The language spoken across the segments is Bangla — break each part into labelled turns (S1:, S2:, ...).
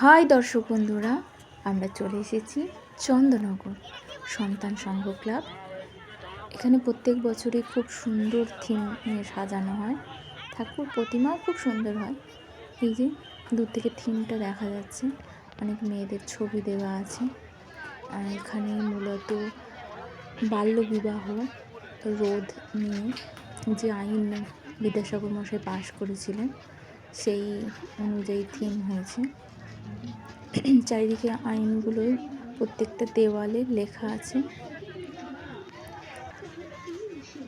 S1: হাই দর্শক বন্ধুরা, আমরা চলে এসেছি চন্দননগর সন্তান সংঘ ক্লাব। এখানে প্রত্যেক বছরই খুব সুন্দর থিম নিয়ে সাজানো হয়, ঠাকুর প্রতিমাও খুব সুন্দর হয়। এই যে দূর থেকে থিমটা দেখা যাচ্ছে, অনেক মেয়েদের ছবি দেওয়া আছে। আর এখানে মূলত বাল্যবিবাহ রোধ নিয়ে যে আইন বিদ্যাসাগর মশাই পাশ করেছিলেন, সেই অনুযায়ী থিম হয়েছে। চারিদিকে আইনগুলো প্রত্যেকটা দেওয়ালে লেখা আছে,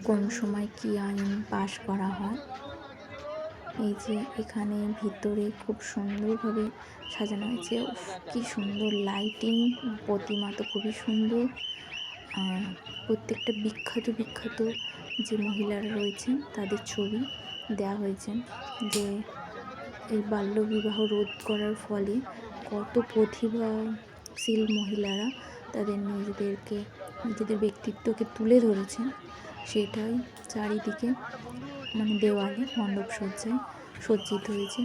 S1: কোন সময় কি আইন পাশ করা হয়। এই যে এখানে ভিতরে খুব সুন্দরভাবে সাজানো হয়েছে। কি সুন্দর লাইটিং, প্রতিমা তো খুবই সুন্দর। আর প্রত্যেকটা বিখ্যাত যে মহিলারা রয়েছেন তাদের ছবি দেওয়া হয়েছে, যে এই বাল্যবিবাহ রোধ করার ফলে কত প্রতিভাশীল মহিলারা তাদের নিজেদের ব্যক্তিত্বকে তুলে ধরেছেন, সেটাই চারিদিকে দেওয়ালে মণ্ডপ সজ্জায় সজ্জিত হয়েছে।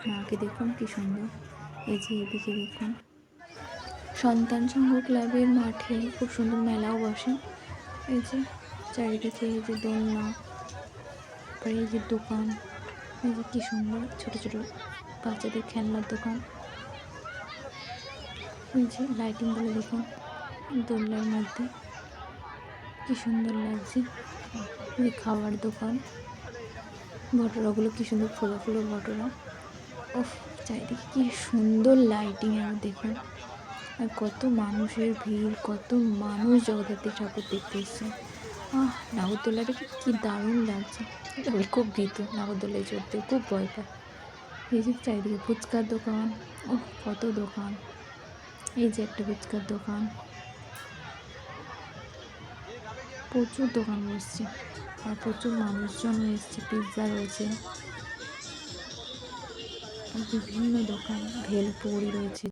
S1: মাকে দেখুন কি সুন্দর। এই যে এদিকে দেখুন, সন্তান সংঘ ক্লাবের মাঠে খুব সুন্দর মেলাও বসে। এই যে চারিদিকে এই যে দোলনা, এই যে দোকান, এই যে কি সুন্দর ছোট ছোট বাচ্চাদের খেলনার দোকান। এই যে লাইটিংগুলো দেখুন, দোলনার মধ্যে কি সুন্দর লাগছে। এই খাবার দোকান, ভটরাগুলো কি সুন্দর ফুলো ভটরা। চারিদিকে কি সুন্দর লাইটিং। আর দেখুন, আর কত মানুষের ভিড়, কত মানুষ জগদ্ধাত্রী ঠাকুর দেখতে এসছে। নাগরদোলা দেখে কি দারুণ লাগছে। আমি খুব ভীত নাগরদোলায় চড়তে, খুব ভয় পাই। এই যে চারিদিকে ফুচকার দোকান, কত দোকান। এই যে একটা ফুচকার দোকান, প্রচুর দোকান বসছে আর প্রচুর মানুষজন এসছে। পিৎজা রয়েছে, বিভিন্ন দোকান, ভেলপুরি রয়েছে।